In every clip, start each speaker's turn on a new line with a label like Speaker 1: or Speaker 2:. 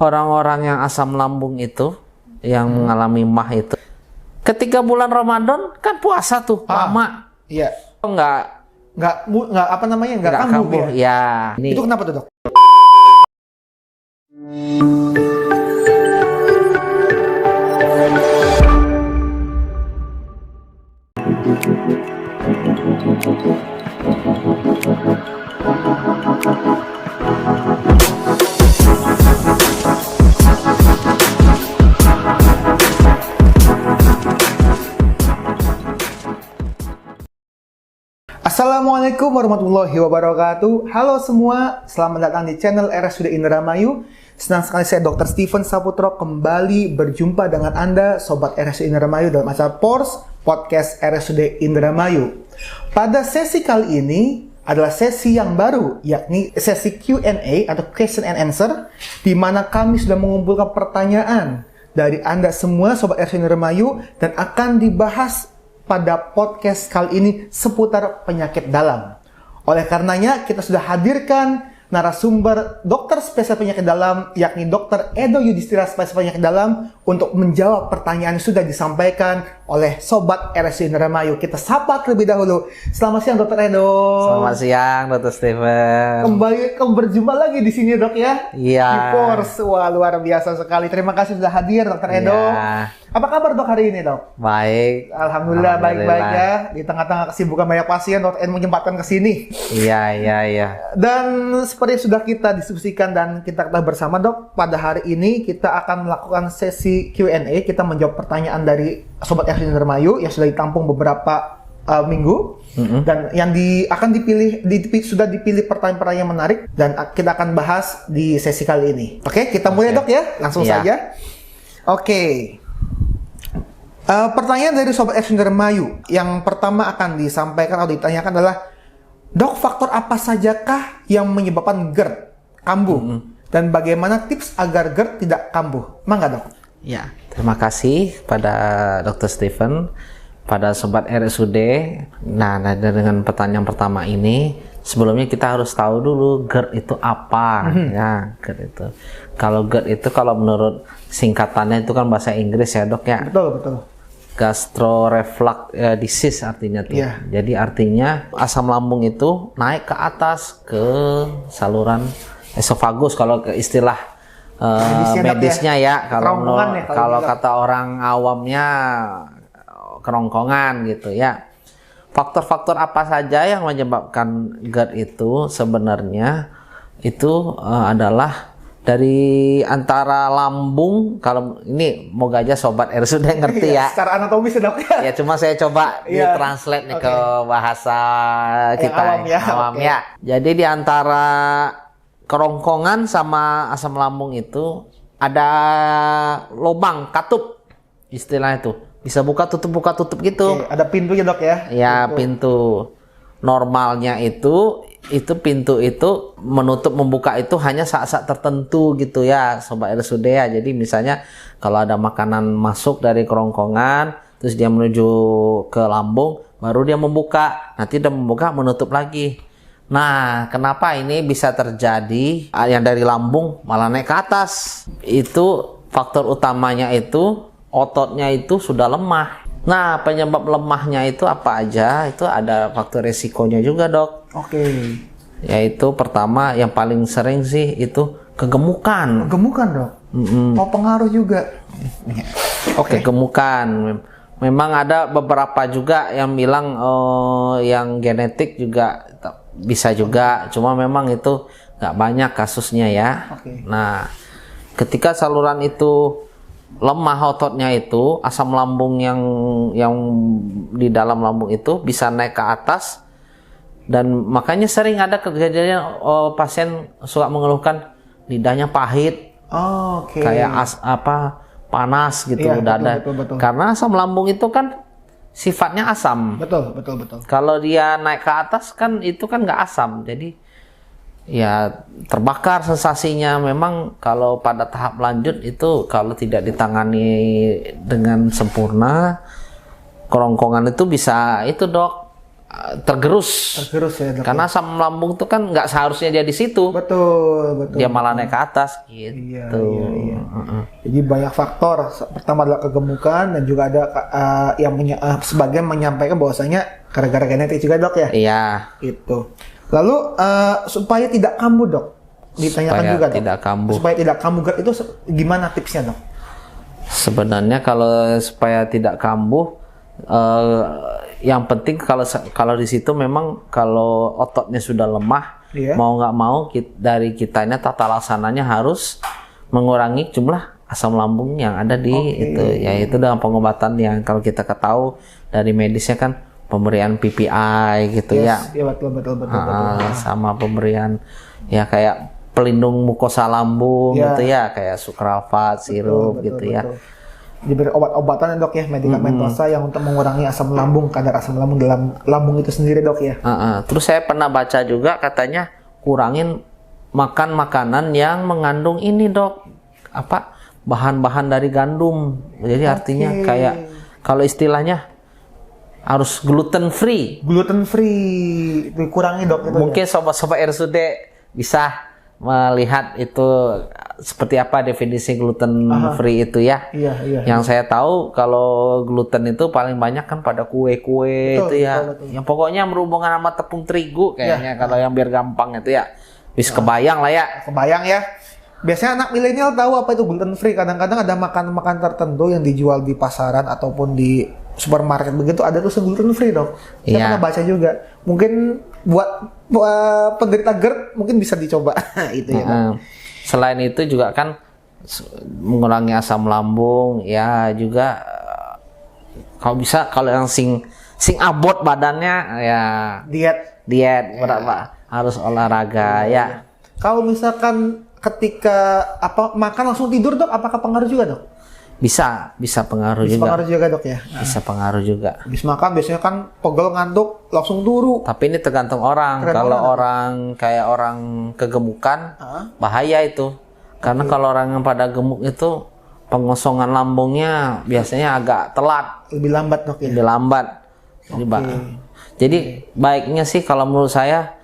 Speaker 1: orang-orang yang asam lambung itu, yang mengalami MAH itu, ketika bulan Ramadan kan puasa tuh lama.
Speaker 2: Iya.
Speaker 1: Nggak
Speaker 2: Apa namanya? Nggak kambuh
Speaker 1: Ya.
Speaker 2: ya.
Speaker 1: Ini.
Speaker 2: Itu kenapa tuh, Dok? Assalamualaikum warahmatullahi wabarakatuh. Halo semua, selamat datang di channel RSUD Indramayu. Senang sekali saya Dr. Steven Saputro kembali berjumpa dengan Anda, Sobat RSUD Indramayu dalam acara PORS, Podcast RSUD Indramayu. Pada sesi kali ini adalah sesi yang baru, yakni sesi Q&A atau Question and Answer, di mana kami sudah mengumpulkan pertanyaan dari Anda semua, Sobat RSUD Indramayu, dan akan dibahas pada podcast kali ini seputar penyakit dalam. Oleh karenanya, kita sudah hadirkan narasumber dokter spesial penyakit dalam, yakni Dr. Edo Yudhistira spesial penyakit dalam, untuk menjawab pertanyaan yang sudah disampaikan oleh Sobat RSUD Indramayu. Kita sapa terlebih dahulu. Selamat siang, Dr. Edo.
Speaker 1: Selamat siang, Dr. Steven.
Speaker 2: Kembali berjumpa lagi di sini, Dok, ya?
Speaker 1: Iya.
Speaker 2: Di PORS. Wah, luar biasa sekali. Terima kasih sudah hadir, Dr. Edo.
Speaker 1: Iya.
Speaker 2: Apa kabar, Dok, hari ini, Dok?
Speaker 1: Baik.
Speaker 2: Alhamdulillah, baik-baik ya. Di tengah-tengah kesibukan banyak pasien, Dr. Edo menyempatkan ke sini.
Speaker 1: Iya.
Speaker 2: Dan seperti yang sudah kita diskusikan dan kita ketahui bersama, Dok, pada hari ini kita akan melakukan sesi Q&A. Kita menjawab pertanyaan dari Sobat RSUD Indramayu yang sudah ditampung beberapa minggu. Dan yang akan sudah dipilih pertanyaan-pertanyaan yang menarik dan kita akan bahas di sesi kali ini. Oke, kita mulai, Dok, ya. Langsung saja. Oke. Pertanyaan dari Sobat RSUD Indramayu yang pertama akan disampaikan atau ditanyakan adalah, Dok, faktor apa sajakah yang menyebabkan GERD kambuh? Dan bagaimana tips agar GERD tidak kambuh? Mangga, Dok.
Speaker 1: Ya, terima kasih pada Dr. Steven, pada Sobat RSUD. Nah, dengan pertanyaan pertama ini, sebelumnya kita harus tahu dulu GERD itu apa. Ya, GERD itu. Kalau GERD itu, kalau menurut singkatannya itu kan bahasa Inggris ya, Dok, ya.
Speaker 2: Betul.
Speaker 1: Gastroreflux disease artinya tuh.
Speaker 2: Yeah.
Speaker 1: Jadi artinya asam lambung itu naik ke atas ke saluran esofagus kalau ke istilah medisnya ya. Kalau kata orang awamnya kerongkongan gitu ya. Faktor-faktor apa saja yang menyebabkan GERD itu sebenarnya itu adalah dari antara lambung. Kalau ini moga aja Sobat RSUD ngerti ya.
Speaker 2: Secara anatomis, Dok, ya.
Speaker 1: Ya, cuma saya coba translate nih ke bahasa kita awam ya. Jadi di antara kerongkongan sama asam lambung itu ada lubang katup, istilah itu. Bisa buka tutup gitu.
Speaker 2: Ada pintunya, Dok, ya.
Speaker 1: Ya, pintu. Normalnya itu pintu itu menutup membuka itu hanya saat-saat tertentu gitu ya, Sobat RSUD ya. Jadi misalnya kalau ada makanan masuk dari kerongkongan terus dia menuju ke lambung, baru dia membuka. Nanti dia membuka menutup lagi. Nah, kenapa ini bisa terjadi yang dari lambung malah naik ke atas? Itu faktor utamanya itu ototnya itu sudah lemah. Nah, penyebab lemahnya itu apa aja? Itu ada faktor resikonya juga, Dok.
Speaker 2: Oke.
Speaker 1: Yaitu pertama yang paling sering sih itu kegemukan.
Speaker 2: Kegemukan, Dok? Oh, pengaruh juga.
Speaker 1: Kegemukan. Memang ada beberapa juga yang bilang yang genetik juga bisa juga. Cuma memang itu nggak banyak kasusnya ya. Nah, ketika saluran itu lemah ototnya itu, asam lambung yang di dalam lambung itu bisa naik ke atas, dan makanya sering ada kejadian pasien suka mengeluhkan lidahnya pahit, kayak panas gitu, dada.
Speaker 2: Betul.
Speaker 1: Karena asam lambung itu kan sifatnya asam.
Speaker 2: Betul.
Speaker 1: Kalau dia naik ke atas kan itu kan nggak asam, jadi ya terbakar sensasinya. Memang kalau pada tahap lanjut itu kalau tidak ditangani dengan sempurna, kerongkongan itu bisa itu, Dok, tergerus.
Speaker 2: Tergerus ya, Dok.
Speaker 1: Karena asam lambung itu kan nggak seharusnya dia di situ.
Speaker 2: Betul.
Speaker 1: Dia malah naik ke atas gitu.
Speaker 2: Iya. Jadi banyak faktor. Pertama adalah kegemukan dan juga ada yang sebagian menyampaikan bahwasanya gara-gara genetik juga, Dok ya.
Speaker 1: Iya.
Speaker 2: Itu. Lalu supaya tidak kambuh, Dok. Ditanyakan
Speaker 1: Supaya
Speaker 2: juga, Dok.
Speaker 1: tidak kambuh.
Speaker 2: Supaya tidak kambuh GERD itu gimana tipsnya, Dok?
Speaker 1: Sebenarnya kalau supaya tidak kambuh, yang penting kalau di situ memang kalau ototnya sudah lemah, mau nggak mau dari kitanya tata laksananya harus mengurangi jumlah asam lambung yang ada di itu, yaitu dengan pengobatan yang kalau kita ketahui dari medisnya kan pemberian PPI gitu ya.
Speaker 2: Iya, betul.
Speaker 1: Sama pemberian ya kayak pelindung mukosa lambung gitu ya, kayak sukralfat, sirup gitu ya.
Speaker 2: Diberi obat-obatan ya, Dok ya, medikamentosa yang untuk mengurangi asam lambung, kadar asam lambung dalam lambung itu sendiri, Dok ya.
Speaker 1: Terus saya pernah baca juga katanya kurangin makan makanan yang mengandung ini, Dok, bahan-bahan dari gandum. Jadi artinya kayak kalau istilahnya harus gluten free.
Speaker 2: Gluten free dikurangi, Dok, itu.
Speaker 1: Mungkin sobat-sobat RSUD bisa melihat itu seperti apa definisi gluten free itu ya.
Speaker 2: Iya.
Speaker 1: Yang saya tahu kalau gluten itu paling banyak kan pada kue-kue itu ya. Betul. Yang pokoknya berhubungan sama tepung terigu kayaknya kalau yang biar gampang itu ya. Bisa kebayang lah ya.
Speaker 2: Kebayang ya. Biasanya anak milenial tahu apa itu gluten free. Kadang-kadang ada makan-makan tertentu yang dijual di pasaran ataupun di supermarket begitu ada tuh gluten free, Dok. Saya pernah baca juga. Mungkin buat penderita GERD mungkin bisa dicoba itu ya, Dok.
Speaker 1: Selain itu juga kan mengurangi asam lambung ya juga kalau bisa kalau yang sing abot badannya ya diet berapa harus olahraga ya.
Speaker 2: Kalau misalkan ketika makan langsung tidur, Dok, apakah pengaruh juga, Dok?
Speaker 1: Bisa pengaruh juga.
Speaker 2: Pengaruh juga, Dok ya.
Speaker 1: Bisa pengaruh juga.
Speaker 2: Habis makan biasanya kan pegel ngantuk langsung turu.
Speaker 1: Tapi ini tergantung orang. Kalau orang kayak orang kegemukan bahaya itu. Karena kalau orang yang pada gemuk itu pengosongan lambungnya biasanya agak telat.
Speaker 2: Lebih lambat, Dok ya.
Speaker 1: Lebih lambat. Jadi baiknya sih kalau menurut saya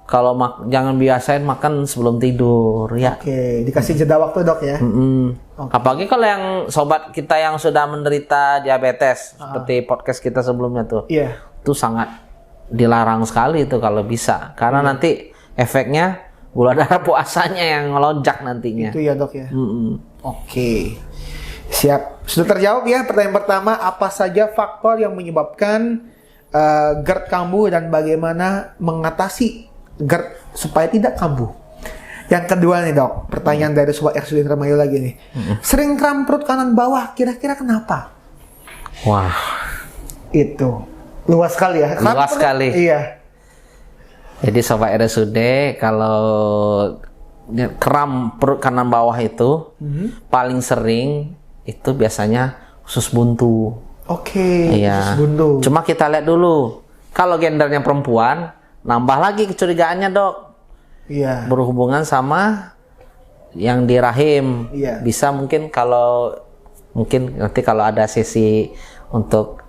Speaker 1: kalau jangan biasain makan sebelum tidur ya.
Speaker 2: Dikasih jeda waktu, Dok ya.
Speaker 1: Apalagi kalau yang sobat kita yang sudah menderita diabetes seperti podcast kita sebelumnya tuh. Itu sangat dilarang sekali itu kalau bisa. Karena nanti efeknya gula darah puasanya yang melonjak nantinya.
Speaker 2: Itu ya, Dok ya. Siap. Sudah terjawab ya pertanyaan pertama, apa saja faktor yang menyebabkan GERD kambuh dan bagaimana mengatasi GERD supaya tidak kambuh. Yang kedua nih, Dok, pertanyaan dari Sobat RSUD Indramayu lagi nih. Sering kram perut kanan bawah, kira-kira kenapa?
Speaker 1: Wah,
Speaker 2: itu luas sekali ya.
Speaker 1: Luas sekali.
Speaker 2: Iya.
Speaker 1: Jadi Sobat RSUD kalau kram perut kanan bawah itu paling sering itu biasanya usus buntu.
Speaker 2: Usus buntu.
Speaker 1: Cuma kita lihat dulu. Kalau gendernya perempuan, nambah lagi kecurigaannya, Dok. Berhubungan sama yang di rahim. Bisa mungkin nanti kalau ada sesi untuk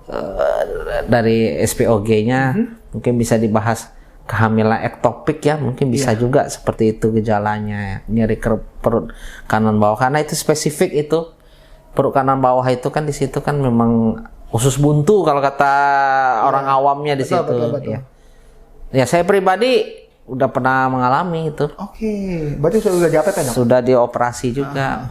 Speaker 1: dari SPOG-nya mungkin bisa dibahas kehamilan ektopik ya, mungkin bisa juga seperti itu gejalanya, nyeri perut kanan bawah karena itu spesifik itu. Perut kanan bawah itu kan di situ kan memang usus buntu kalau kata orang awamnya di situ. Betul. Ya saya pribadi udah pernah mengalami itu.
Speaker 2: Berarti sudah diapain, Dok?
Speaker 1: Sudah dioperasi juga.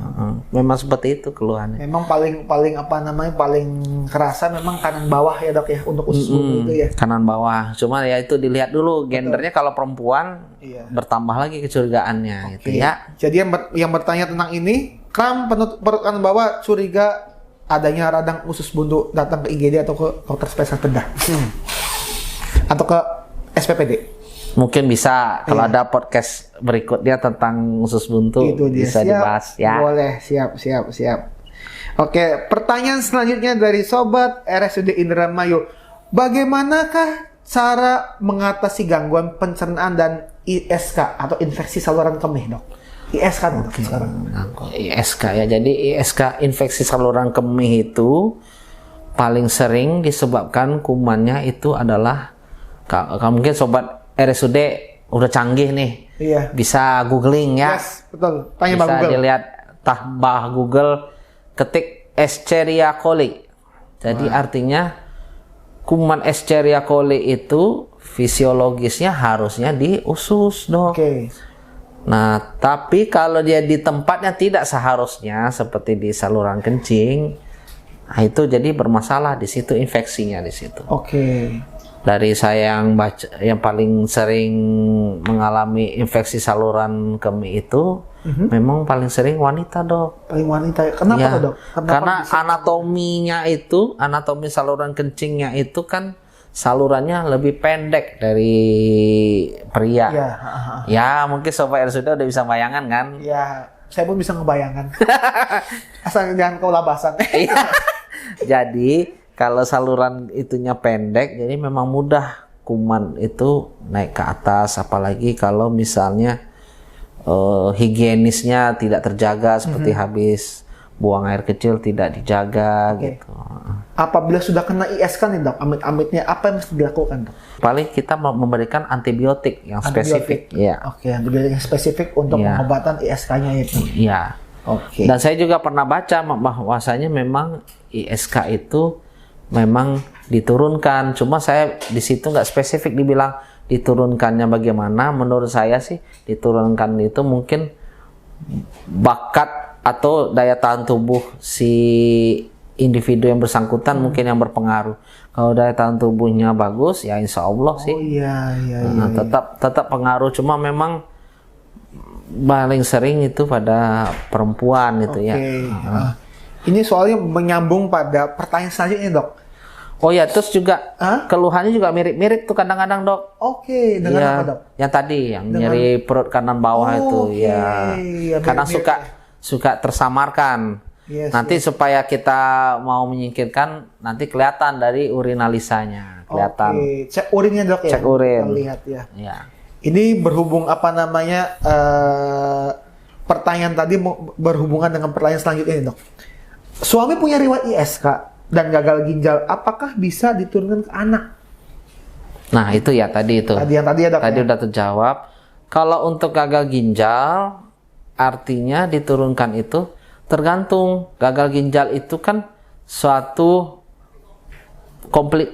Speaker 1: Memang seperti itu keluhannya.
Speaker 2: Memang paling paling kerasa memang kanan bawah ya, Dok ya, untuk usus buntu itu ya.
Speaker 1: Kanan bawah. Cuma ya itu dilihat dulu gendernya kalau perempuan bertambah lagi kecurigaannya gitu ya.
Speaker 2: Jadi yang bertanya tentang ini, kram perut kanan bawah curiga adanya radang usus buntu, datang ke IGD atau ke dokter spesialis bedah. Atau ke SPPD.
Speaker 1: Mungkin bisa kalau ada podcast berikutnya tentang usus buntu bisa dibahas ya.
Speaker 2: Boleh, siap. Pertanyaan selanjutnya dari Sobat RSUD Indramayu. Bagaimanakah cara mengatasi gangguan pencernaan dan ISK atau infeksi saluran kemih, Dok? ISK, Dok, sekarang.
Speaker 1: ISK ya. Jadi ISK, infeksi saluran kemih itu paling sering disebabkan kumannya itu adalah Mungkin sobat RSUD udah canggih nih.
Speaker 2: Iya.
Speaker 1: Bisa googling ya.
Speaker 2: Yes, betul. Tanya
Speaker 1: Bisa
Speaker 2: Bang Google.
Speaker 1: dilihat tambah Google, ketik Escherichia coli. Jadi artinya kuman Escherichia coli itu fisiologisnya harusnya di usus, Dok.
Speaker 2: Oke.
Speaker 1: Nah, tapi kalau dia di tempatnya tidak seharusnya seperti di saluran kencing, nah itu jadi bermasalah di situ, infeksinya di situ.
Speaker 2: Oke.
Speaker 1: Dari saya yang paling sering mengalami infeksi saluran kemih itu memang paling sering wanita, Dok.
Speaker 2: Paling wanita. Kenapa
Speaker 1: Ya,
Speaker 2: tuh, Dok?
Speaker 1: karena anatomi saluran kencingnya itu kan salurannya lebih pendek dari pria.
Speaker 2: Iya.
Speaker 1: Ya, mungkin Sobat RSUD udah bisa bayangan kan?
Speaker 2: Ya, saya pun bisa ngebayangkan. Asal jangan kelabasan.
Speaker 1: Jadi, kalau saluran itunya pendek, jadi memang mudah kuman itu naik ke atas. Apalagi kalau misalnya higienisnya tidak terjaga, seperti habis buang air kecil tidak dijaga gitu.
Speaker 2: Apabila sudah kena ISK nih, Dok, amit-amitnya apa yang mesti dilakukan, Dok?
Speaker 1: Paling kita memberikan antibiotik yang spesifik. Ya.
Speaker 2: Oke, antibiotik yang spesifik untuk pengobatan ISK-nya itu.
Speaker 1: Iya.
Speaker 2: Oke.
Speaker 1: Dan saya juga pernah baca bahwasanya memang ISK itu memang diturunkan. Cuma saya di situ nggak spesifik dibilang diturunkannya bagaimana. Menurut saya sih diturunkan itu mungkin bakat atau daya tahan tubuh si individu yang bersangkutan mungkin yang berpengaruh. Kalau daya tahan tubuhnya bagus, ya insya Allah sih.
Speaker 2: Oh iya.
Speaker 1: Nah, tetap pengaruh. Cuma memang paling sering itu pada perempuan itu ya.
Speaker 2: Ini soalnya menyambung pada pertanyaan selanjutnya, Dok.
Speaker 1: Oh ya, terus juga keluhannya juga mirip-mirip tuh kadang-kadang, Dok.
Speaker 2: Oke, dengan
Speaker 1: Ya,
Speaker 2: apa, Dok?
Speaker 1: yang tadi yang nyeri perut kanan bawah itu ya.
Speaker 2: Ya,
Speaker 1: Karena
Speaker 2: mirip-mirip.
Speaker 1: suka tersamarkan.
Speaker 2: Yes,
Speaker 1: Nanti supaya kita mau menyingkirkan, nanti kelihatan dari urinalisanya, kelihatan.
Speaker 2: Oke, cek urinnya, Dok, ya.
Speaker 1: Cek urin.
Speaker 2: Kita lihat ya.
Speaker 1: Ya.
Speaker 2: Ini berhubung pertanyaan tadi berhubungan dengan pertanyaan selanjutnya nih, Dok. Suami punya riwayat ISK dan gagal ginjal, apakah bisa diturunkan ke anak?
Speaker 1: Nah, itu ya tadi itu.
Speaker 2: Tadi ya, Dok.
Speaker 1: Tadi
Speaker 2: ya?
Speaker 1: udah terjawab. Kalau untuk gagal ginjal, artinya diturunkan itu tergantung. Gagal ginjal itu kan suatu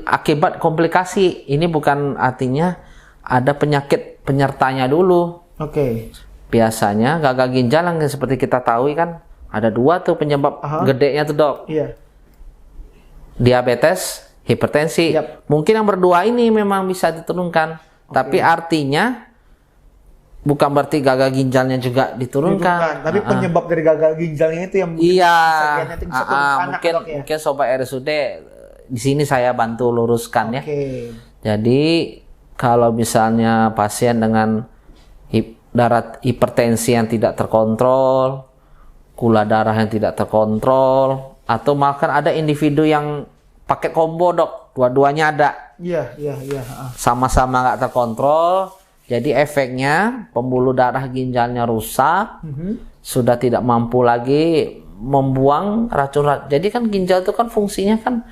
Speaker 1: akibat komplikasi. Ini bukan artinya ada penyakit penyertanya dulu.
Speaker 2: Oke.
Speaker 1: Biasanya gagal ginjal yang seperti kita tahu kan ada dua tuh penyebab gedenya tuh, Dok.
Speaker 2: Iya.
Speaker 1: Diabetes, hipertensi.
Speaker 2: Yap.
Speaker 1: Mungkin yang berdua ini memang bisa diturunkan. Tapi artinya bukan berarti gagal ginjalnya juga diturunkan.
Speaker 2: Tapi penyebab dari gagal ginjalnya itu yang mungkin bisa genetik, bisa turun ke anak,
Speaker 1: mungkin
Speaker 2: Dok, ya?
Speaker 1: mungkin Sobat RSUD di sini saya bantu luruskan ya.
Speaker 2: Oke.
Speaker 1: Jadi kalau misalnya pasien dengan darah hipertensi yang tidak terkontrol, gula darah yang tidak terkontrol, atau bahkan ada individu yang pakai combo, Dok, dua-duanya ada,
Speaker 2: Iya.
Speaker 1: sama-sama nggak terkontrol. Jadi efeknya pembuluh darah ginjalnya rusak, sudah tidak mampu lagi membuang racun. Jadi kan ginjal itu kan fungsinya kan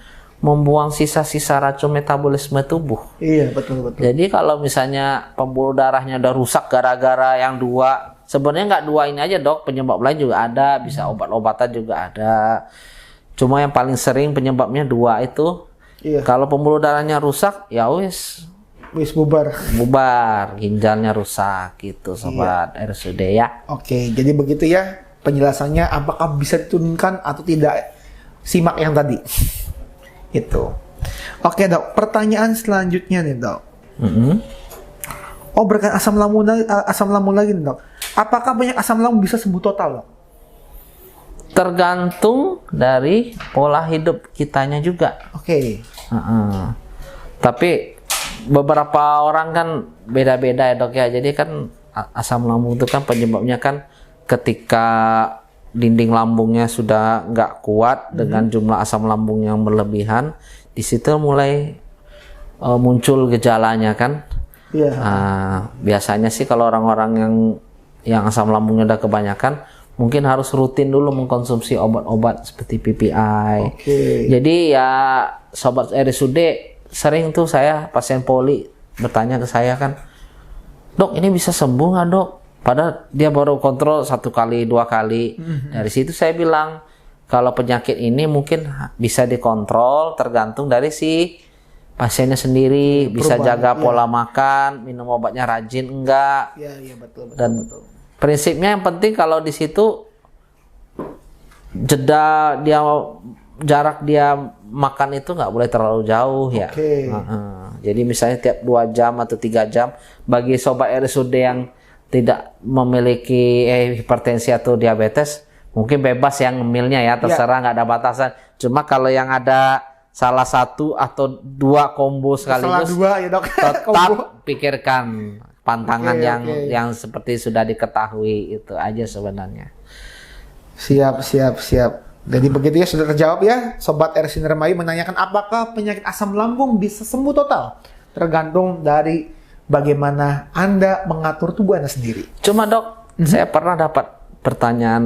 Speaker 1: membuang sisa-sisa racun metabolisme tubuh.
Speaker 2: Iya, betul.
Speaker 1: Jadi kalau misalnya pembuluh darahnya udah rusak gara-gara yang dua, sebenarnya nggak dua ini aja, Dok, penyebab lain juga ada, bisa obat-obatan juga ada. Cuma yang paling sering penyebabnya dua itu.
Speaker 2: Iya.
Speaker 1: Kalau pembuluh darahnya rusak, ya wis
Speaker 2: bubar.
Speaker 1: Ginjalnya rusak gitu, Sobat RSUD ya.
Speaker 2: Oke, jadi begitu ya penjelasannya, apakah bisa diturunkan atau tidak. Simak yang tadi. Itu. Oke, Dok. Pertanyaan selanjutnya nih, Dok. Oh, berkaitan asam lambung lagi nih, Dok. Apakah banyak asam lambung bisa sembuh total, Dok?
Speaker 1: Tergantung dari pola hidup kitanya juga.
Speaker 2: Oke.
Speaker 1: Tapi beberapa orang kan beda-beda ya, Dok ya. Jadi kan asam lambung itu kan penyebabnya kan ketika dinding lambungnya sudah nggak kuat dengan jumlah asam lambung yang berlebihan, di situ mulai muncul gejalanya kan.
Speaker 2: Iya.
Speaker 1: Biasanya sih kalau orang-orang yang asam lambungnya udah kebanyakan, mungkin harus rutin dulu mengkonsumsi obat-obat seperti PPI.
Speaker 2: Oke.
Speaker 1: Jadi ya Sobat RSUD, sering tuh saya pasien poli bertanya ke saya kan, dok ini bisa sembuh nggak dok? Padahal dia baru kontrol 1 kali 2 kali. Dari situ saya bilang kalau penyakit ini mungkin bisa dikontrol tergantung dari si pasiennya sendiri, bisa jaga pola makan, minum obatnya rajin enggak.
Speaker 2: Iya betul.
Speaker 1: Dan prinsipnya yang penting kalau di situ jarak dia makan itu nggak boleh terlalu jauh ya. Jadi misalnya tiap 2 jam atau 3 jam bagi sobat RSUD yang tidak memiliki hipertensi atau diabetes mungkin bebas yang ngemilnya ya, terserah, nggak ada batasan. Cuma kalau yang ada salah 1 atau 2 combo sekaligus,
Speaker 2: ya, dok.
Speaker 1: tetap pikirkan pantangan yang seperti sudah diketahui, itu aja sebenarnya.
Speaker 2: Siap. Jadi begitu ya, sudah terjawab ya. Sobat RSUD Indramayu menanyakan apakah penyakit asam lambung bisa sembuh total? Tergantung dari bagaimana Anda mengatur tubuh Anda sendiri.
Speaker 1: Cuma dok, saya pernah dapat pertanyaan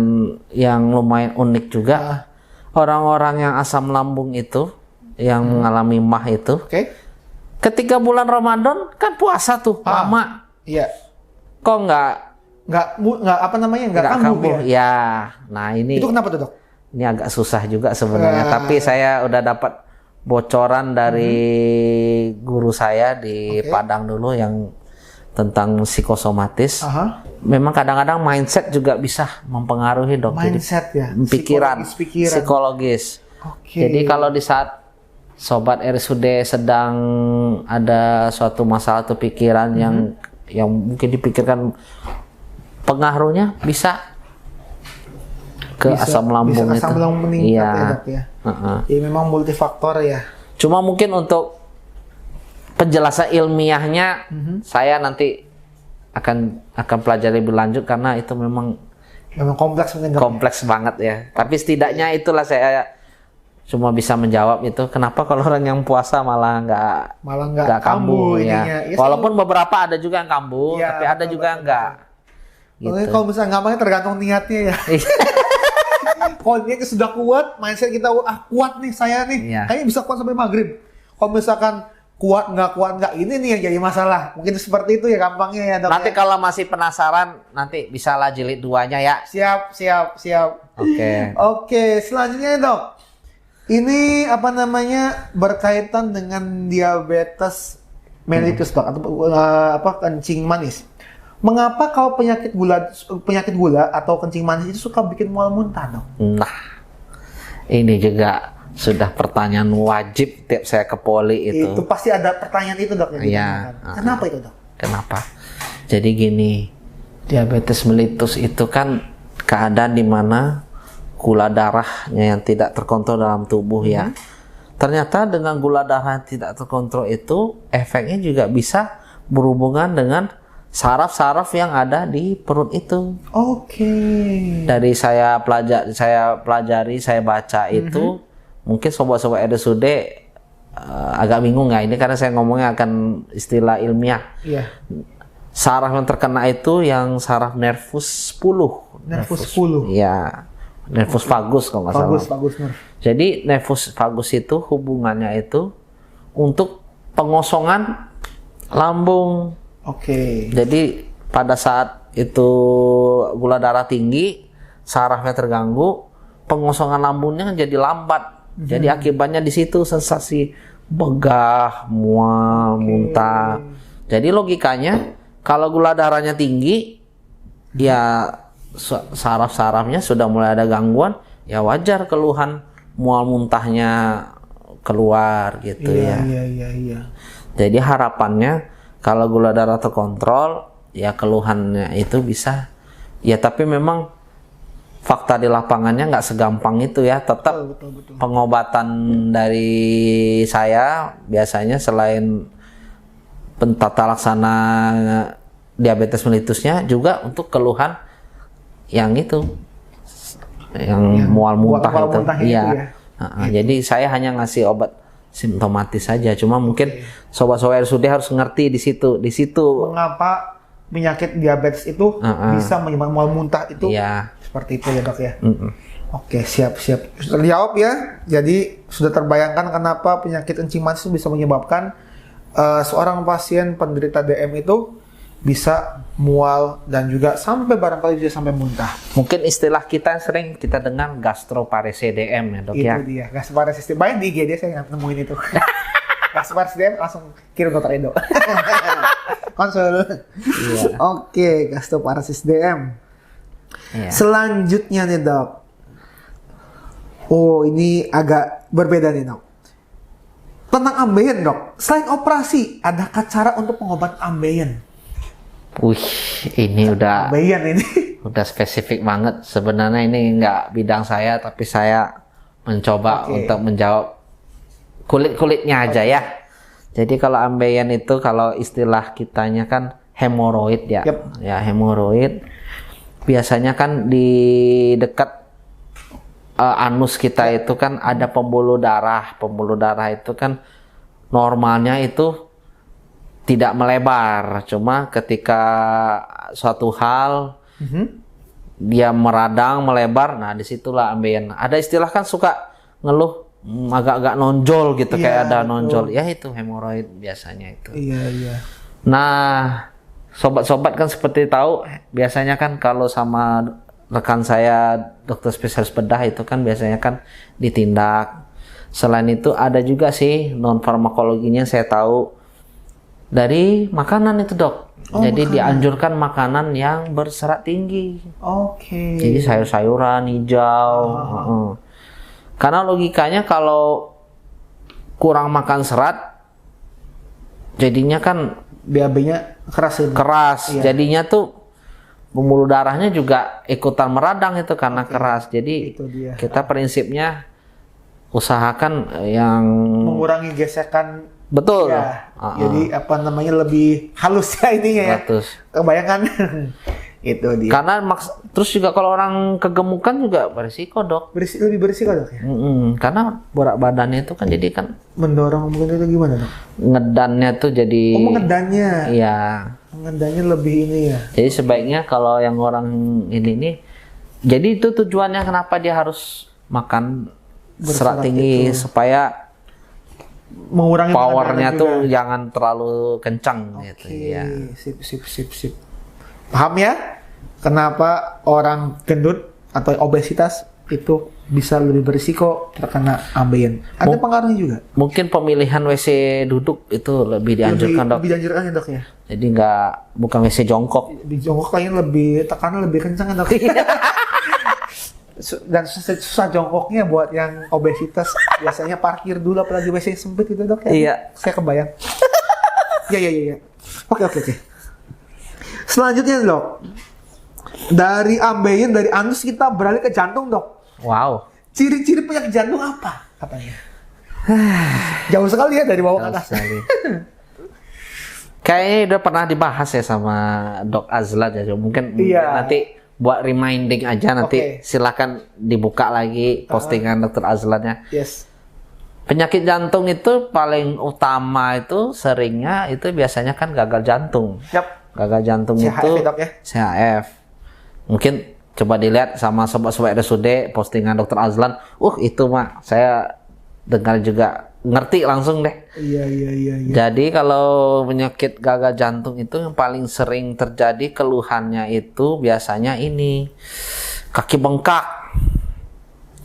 Speaker 1: yang lumayan unik juga. Orang-orang yang asam lambung itu, yang mengalami MAH itu, ketika bulan Ramadan kan puasa tuh lama.
Speaker 2: Iya.
Speaker 1: Kok nggak kambuh ya? Nah ini.
Speaker 2: Itu kenapa tuh dok?
Speaker 1: Ini agak susah juga sebenarnya. Tapi saya udah dapat bocoran dari guru saya di Padang dulu yang tentang psikosomatis. Memang kadang-kadang mindset juga bisa mempengaruhi dok.
Speaker 2: Mindset ya.
Speaker 1: Pikiran, psikologis. Jadi kalau di saat sobat RSUD sedang ada suatu masalah atau pikiran yang mungkin dipikirkan, pengaruhnya bisa ke asam lambung itu.
Speaker 2: Asam lambung meningkat ya dok ya. Ya memang multifaktor ya.
Speaker 1: Cuma mungkin untuk penjelasan ilmiahnya saya nanti akan pelajari lebih lanjut karena itu memang kompleks banget ya. Tapi setidaknya itulah saya cuma bisa menjawab itu. Kenapa kalau orang yang puasa malah nggak kambuh ya. Walaupun beberapa ada juga yang kambuh, tapi ada juga yang enggak.
Speaker 2: Gitu. Kalau misalnya nggak tergantung niatnya ya. Kalau niatnya sudah kuat, mindset kita kuat nih saya nih, kayaknya bisa kuat sampai maghrib. Kalau misalkan kuat nggak, ini nih yang jadi masalah. Mungkin seperti itu ya gampangnya ya dok.
Speaker 1: Nanti kalau masih penasaran, nanti bisa lah jilid 2-nya ya.
Speaker 2: Siap. Oke, selanjutnya dok. Ini berkaitan dengan diabetes mellitus dok, atau kencing manis. Mengapa kalau penyakit gula atau kencing manis itu suka bikin mual muntah dok?
Speaker 1: Nah, ini juga sudah pertanyaan wajib tiap saya ke poli itu.
Speaker 2: Itu pasti ada pertanyaan itu dok. Kenapa itu dok?
Speaker 1: Kenapa? Jadi gini, diabetes mellitus itu kan keadaan di mana gula darahnya yang tidak terkontrol dalam tubuh ya. Ternyata dengan gula darah yang tidak terkontrol itu efeknya juga bisa berhubungan dengan saraf-saraf yang ada di perut itu. Dari saya pelajari, saya baca itu, mungkin sobat-sobat RSUD agak bingung nggak ini karena saya ngomongnya akan istilah ilmiah. Saraf yang terkena itu yang saraf nervus 10.
Speaker 2: Nervus 10.
Speaker 1: Iya. Nervus vagus kalau nggak salah.
Speaker 2: Vagus nerve.
Speaker 1: Jadi nervus vagus itu hubungannya itu untuk pengosongan lambung. Jadi pada saat itu gula darah tinggi, sarafnya terganggu, pengosongan lambungnya jadi lambat. Jadi akibatnya di situ sensasi begah, mual, muntah. Jadi logikanya kalau gula darahnya tinggi, ya saraf-sarafnya sudah mulai ada gangguan, ya wajar keluhan mual muntahnya keluar gitu ya. Jadi harapannya kalau gula darah terkontrol, ya keluhannya itu bisa. Ya tapi memang fakta di lapangannya nggak segampang itu ya. Tetap betul. Pengobatan dari saya biasanya selain tata laksana diabetes mellitusnya juga untuk keluhan yang itu, yang mual muntah itu. Iya. Jadi saya hanya ngasih obat simptomatis saja. Cuma mungkin sobat-sobat RSUD harus ngerti di situ.
Speaker 2: Mengapa penyakit diabetes itu bisa menyebabkan mual muntah itu? Seperti itu ya dok ya. Oke, siap. Terjawab ya. Jadi sudah terbayangkan kenapa penyakit kencing manis itu bisa menyebabkan seorang pasien penderita DM itu bisa mual dan juga sampai barangkali bisa sampai muntah.
Speaker 1: Mungkin istilah kita sering kita dengar gastroparese DM ya dok
Speaker 2: Itu
Speaker 1: ya.
Speaker 2: dia, gastroparesis DM. Banyak di IG dia saya nemuin itu. Gastroparesis DM langsung kirim dokter Edo. Konsul.
Speaker 1: Iya.
Speaker 2: Oke, gastroparesis DM.
Speaker 1: Iya.
Speaker 2: Selanjutnya nih dok. Oh ini agak berbeda nih dok. Tentang ambeien dok. Selain operasi, adakah cara untuk pengobatan ambeien?
Speaker 1: Wih, ini udah
Speaker 2: Ambeien ini.
Speaker 1: udah spesifik banget. Sebenarnya ini nggak bidang saya, tapi saya mencoba
Speaker 2: Oke.
Speaker 1: untuk menjawab kulit-kulitnya aja ya. Jadi kalau ambeien itu kalau istilah kitanya kan hemoroid ya.
Speaker 2: Yap.
Speaker 1: Ya, hemoroid. Biasanya kan di dekat anus kita itu kan ada pembuluh darah. Pembuluh darah itu kan normalnya itu tidak melebar. Cuma ketika suatu hal dia meradang, melebar, nah disitulah ambeien. Ada istilah kan suka ngeluh agak-agak nonjol gitu,
Speaker 2: Iya,
Speaker 1: kayak ada
Speaker 2: betul.
Speaker 1: nonjol. Ya itu hemoroid biasanya itu.
Speaker 2: Iya iya.
Speaker 1: Nah, sobat-sobat kan seperti tahu, biasanya kan kalau sama rekan saya dokter spesialis bedah itu kan biasanya kan ditindak. Selain itu ada juga sih non farmakologinya saya tahu dari makanan itu dok.
Speaker 2: Oh,
Speaker 1: Jadi
Speaker 2: makanan.
Speaker 1: dianjurkan makanan yang berserat tinggi.
Speaker 2: Oke.
Speaker 1: Jadi sayur-sayuran hijau. heeh. Karena logikanya kalau kurang makan serat, jadinya kan
Speaker 2: BAB-nya keras itu.
Speaker 1: keras.
Speaker 2: Iya.
Speaker 1: Jadinya tuh pembuluh darahnya juga ikutan meradang itu karena keras. Jadi
Speaker 2: Itu dia.
Speaker 1: kita prinsipnya usahakan yang
Speaker 2: Mengurangi gesekan.
Speaker 1: betul.
Speaker 2: Ya. Jadi apa namanya lebih halus ya ininya ya.
Speaker 1: Bagus.
Speaker 2: Kebayangkan. Itu dia.
Speaker 1: Karena terus juga kalau orang kegemukan juga berisiko dok.
Speaker 2: Lebih bersih kok dok ya.
Speaker 1: Karena berat badannya itu kan jadi kan
Speaker 2: Mendorong mungkin itu gimana dok?
Speaker 1: ngedannya tuh jadi
Speaker 2: Oh mengedannya.
Speaker 1: iya.
Speaker 2: Mengedannya lebih ini ya.
Speaker 1: Jadi sebaiknya kalau yang orang ini nih, jadi itu tujuannya kenapa dia harus makan serat
Speaker 2: Berserat
Speaker 1: tinggi
Speaker 2: itu.
Speaker 1: supaya
Speaker 2: Mengurangi
Speaker 1: powernya
Speaker 2: pengedanan
Speaker 1: tuh
Speaker 2: juga.
Speaker 1: jangan terlalu kencang gitu
Speaker 2: Oke,
Speaker 1: ya.
Speaker 2: sip. Paham ya? Kenapa orang gendut atau obesitas itu bisa lebih berisiko terkena ambeien? Ada pengaruhnya juga.
Speaker 1: Mungkin pemilihan WC duduk itu lebih dianjurkan dok.
Speaker 2: Lebih dianjurkan ya dok ya.
Speaker 1: Jadi bukan WC jongkok.
Speaker 2: Di jongkok kayaknya lebih tekanan lebih kencang kan dok. Dan susah jongkoknya buat yang obesitas biasanya parkir dulu apalagi WC sempit itu dok ya.
Speaker 1: Iya.
Speaker 2: Saya kebayang. Iya. Oke. Selanjutnya dok, dari ambeien dari anus kita beralih ke jantung dok.
Speaker 1: Wow.
Speaker 2: Ciri-ciri penyakit jantung apa katanya? Jauh sekali ya dari bawah ke atas.
Speaker 1: Sekali. Kayaknya udah pernah dibahas ya sama Dok Azlat ya. Mungkin
Speaker 2: Iya.
Speaker 1: nanti buat reminding aja nanti
Speaker 2: Oke.
Speaker 1: silakan dibuka lagi postingan Dokter Azlatnya.
Speaker 2: Yes.
Speaker 1: Penyakit jantung itu paling utama itu seringnya itu biasanya kan gagal jantung.
Speaker 2: Yap.
Speaker 1: Gagal jantung
Speaker 2: CHF
Speaker 1: itu
Speaker 2: ya, Dok, ya?
Speaker 1: CHF. Mungkin coba dilihat sama sobat-sobat RSUD postingan Dokter Azlan. Itu mah saya dengar juga ngerti langsung deh.
Speaker 2: Iya.
Speaker 1: Jadi kalau penyakit gagal jantung itu yang paling sering terjadi keluhannya itu biasanya ini kaki bengkak.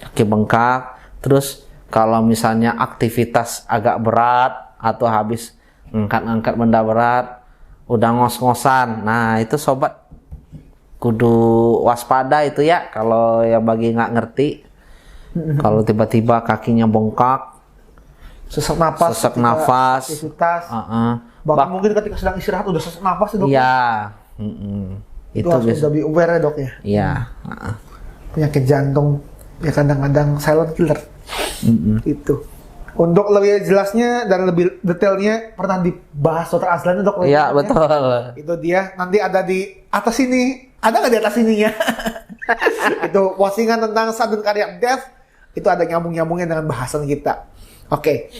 Speaker 1: Kaki bengkak. Terus kalau misalnya aktivitas agak berat atau habis ngangkat-ngangkat benda berat, udah ngos-ngosan. Nah, itu sobat kudu waspada itu ya kalau yang bagi nggak ngerti. Kalau tiba-tiba kakinya bengkak,
Speaker 2: Sesak napas.
Speaker 1: sesak
Speaker 2: ketika
Speaker 1: nafas.
Speaker 2: Aktivitas.
Speaker 1: Bahkan
Speaker 2: Mungkin ketika sedang istirahat udah sesak napas ya, dok.
Speaker 1: iya.
Speaker 2: Itu
Speaker 1: Itu
Speaker 2: harus
Speaker 1: bisa.
Speaker 2: lebih aware ya dok ya.
Speaker 1: Iya.
Speaker 2: Penyakit jantung ya kadang-kadang silent killer. Itu. Untuk lebih jelasnya dan lebih detailnya pernah dibahas Dokter Azlan dok.
Speaker 1: Iya, betul.
Speaker 2: Itu dia nanti ada di atas sini. Ada nggak di atas sininya? Itu postingan tentang sudden cardiac death. Itu ada nyambung-nyambungnya dengan bahasan kita. Oke.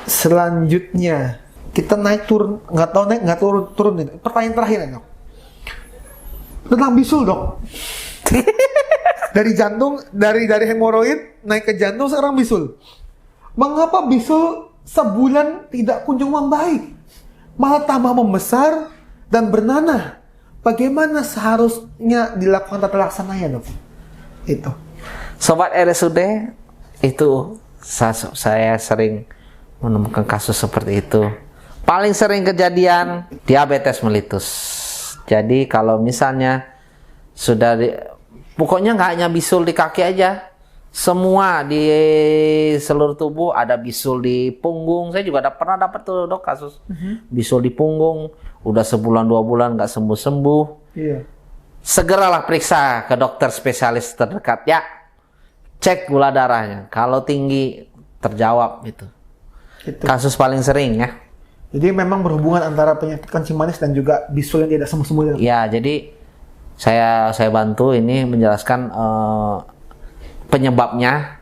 Speaker 2: Selanjutnya kita naik turun, nggak tahu naik nggak turun nih. Pertanyaan terakhir ya, dok. Tentang bisul dok. Dari jantung, dari hemoroid naik ke jantung sekarang bisul. Mengapa bisul sebulan tidak kunjung membaik? malah tambah membesar dan bernanah. Bagaimana seharusnya dilakukan tata laksananya, Dok? Itu.
Speaker 1: Sobat RSUD, itu saya sering menemukan kasus seperti itu. Paling sering kejadian diabetes mellitus. Jadi kalau misalnya sudah pokoknya nggak hanya bisul di kaki aja, semua di seluruh tubuh, ada bisul di punggung. Saya juga pernah dapat tuh, Dok, kasus bisul di punggung, udah sebulan 2 bulan nggak sembuh-sembuh.
Speaker 2: Iya.
Speaker 1: Segeralah periksa ke dokter spesialis terdekat ya. Cek gula darahnya. Kalau tinggi, terjawab itu. Kasus paling sering ya.
Speaker 2: Jadi memang berhubungan antara penyakit kencing manis dan juga bisul yang tidak sembuh-sembuh.
Speaker 1: Ya, jadi saya bantu ini menjelaskan penyebabnya,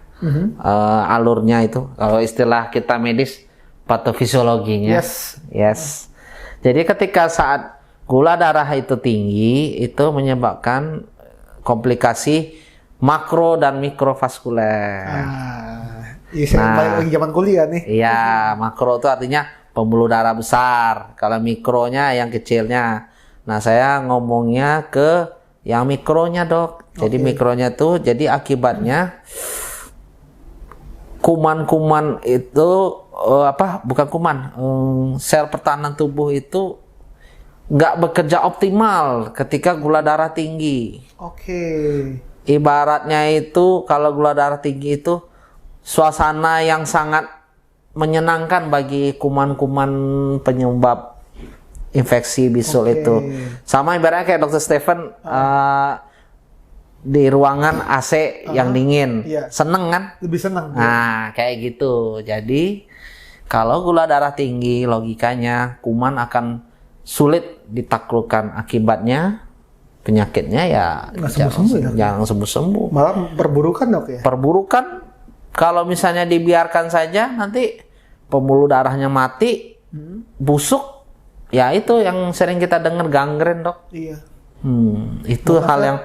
Speaker 1: alurnya itu. Kalau istilah kita medis, patofisiologinya. Yes. Jadi ketika saat gula darah itu tinggi, itu menyebabkan komplikasi makro dan mikrovaskuler.
Speaker 2: Iya, saya balik lagi zaman kuliah nih.
Speaker 1: Iya, makro itu artinya pembuluh darah besar. Kalau mikronya yang kecilnya. Nah, saya ngomongnya ke yang mikronya, Dok. Jadi mikronya tuh, jadi akibatnya kuman-kuman itu bukan kuman, sel pertahanan tubuh itu nggak bekerja optimal ketika gula darah tinggi. Ibaratnya itu kalau gula darah tinggi itu suasana yang sangat menyenangkan bagi kuman-kuman penyebab infeksi bisul itu. Sama ibaratnya kayak Dr. Stephen di ruangan AC yang dingin. Seneng kan?
Speaker 2: Lebih seneng.
Speaker 1: Nah, kayak gitu. Jadi kalau gula darah tinggi, logikanya kuman akan sulit ditaklukkan. Akibatnya penyakitnya ya jangan sembuh-sembuh.
Speaker 2: Malah perburukan, Dok, ya?
Speaker 1: Perburukan, kalau misalnya dibiarkan saja nanti pembuluh darahnya mati, busuk. Ya itu yang sering kita dengar gangren, Dok.
Speaker 2: Iya.
Speaker 1: Itu hal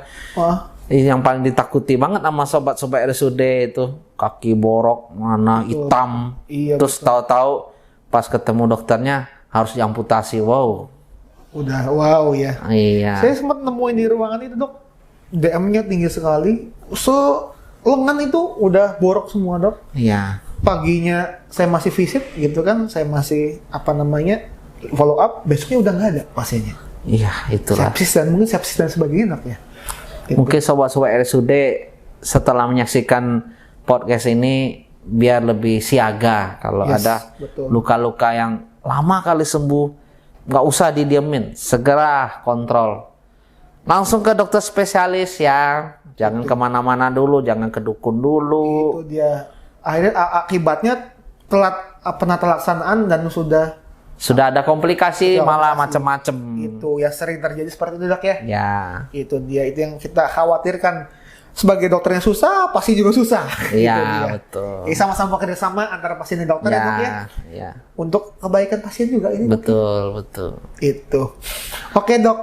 Speaker 1: yang paling ditakuti banget sama sobat-sobat RSUD itu. Kaki borok, mana hitam.
Speaker 2: Iya,
Speaker 1: terus tahu-tahu pas ketemu dokternya harus diamputasi. Wow.
Speaker 2: Udah wow ya.
Speaker 1: Iya.
Speaker 2: Saya sempat nemuin di ruangan itu, Dok. DM-nya tinggi sekali. Lengan itu udah borok semua, Dok.
Speaker 1: Iya.
Speaker 2: Paginya saya masih visit gitu kan, saya masih follow up, besoknya udah nggak ada pasiennya.
Speaker 1: Iya, itulah.
Speaker 2: Sepsis dan sebagainya, Dok, ya.
Speaker 1: Mungkin sobat-sobat RSUD setelah menyaksikan podcast ini biar lebih siaga kalau ada luka-luka yang lama kali sembuh, nggak usah didiemin, segera kontrol. Langsung ke dokter spesialis ya, jangan kemana-mana dulu, jangan ke dukun dulu.
Speaker 2: Itu dia. Akhirnya akibatnya telat penata laksanaan dan sudah
Speaker 1: ada komplikasi malah macam-macam.
Speaker 2: Itu ya sering terjadi seperti itu, Dok, ya.
Speaker 1: Ya.
Speaker 2: Itu dia, itu yang kita khawatirkan. Sebagai dokter yang susah, pasti juga susah.
Speaker 1: Iya, betul.
Speaker 2: Sama-sama kerjasama antara pasien dan dokter, ya, Dok, ya.
Speaker 1: Iya.
Speaker 2: Untuk kebaikan pasien juga ini.
Speaker 1: Betul.
Speaker 2: Itu. Oke, Dok.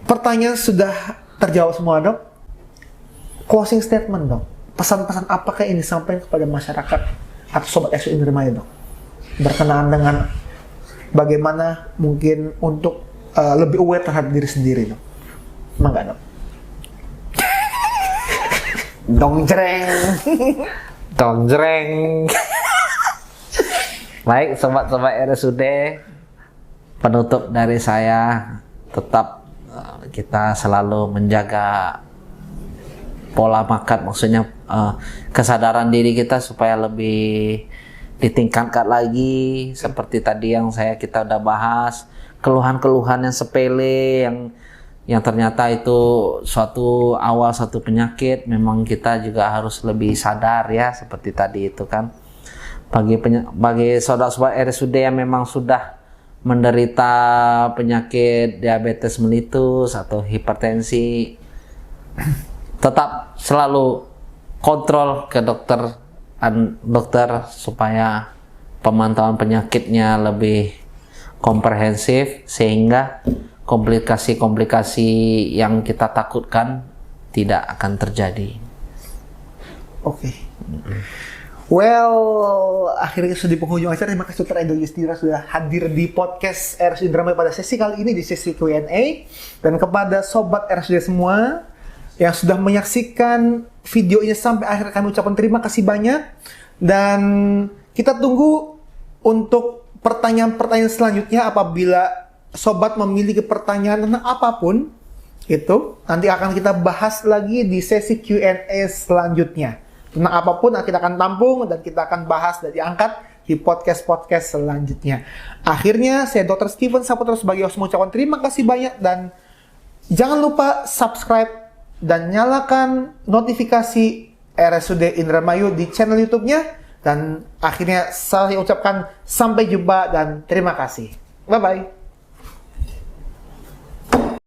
Speaker 2: Pertanyaan sudah terjawab semua, Dok. Closing statement, Dok. Pesan-pesan apakah ini disampaikan kepada masyarakat atau sobat RSUD Indramayu, Dok? Berkenaan dengan bagaimana mungkin untuk lebih aware terhadap diri sendiri, Dok. Mangga, Dok.
Speaker 1: Dongjreng. Baik, sobat-sobat RSUD, penutup dari saya, tetap kita selalu menjaga pola makan, maksudnya kesadaran diri kita supaya lebih ditingkatkan lagi. Seperti tadi yang kita udah bahas, keluhan-keluhan yang sepele yang ternyata itu suatu penyakit, memang kita juga harus lebih sadar ya, seperti tadi itu kan. Bagi saudara-saudara RSUD yang memang sudah menderita penyakit diabetes mellitus atau hipertensi, tetap selalu kontrol ke dokter supaya pemantauan penyakitnya lebih komprehensif sehingga komplikasi-komplikasi yang kita takutkan tidak akan terjadi.
Speaker 2: Oke. Well, akhirnya sudah di penghujung acara. Terima kasih Dr. Edo Yustira sudah hadir di podcast RSUD Indramayu pada sesi kali ini, di sesi Q&A. Dan kepada sobat RSUD semua yang sudah menyaksikan videonya sampai akhir, kami ucapkan terima kasih banyak. Dan kita tunggu untuk pertanyaan-pertanyaan selanjutnya. Apabila sobat memiliki pertanyaan tentang apapun, itu nanti akan kita bahas lagi di sesi Q&A selanjutnya. Tentang apapun kita akan tampung dan kita akan bahas dan diangkat di podcast-podcast selanjutnya. Akhirnya saya Dr. Stephen Saputra sebagai host mengucapkan terima kasih banyak, dan jangan lupa subscribe dan nyalakan notifikasi RSUD Indramayu di channel YouTube-nya. Dan akhirnya saya ucapkan sampai jumpa dan terima kasih. Bye-bye.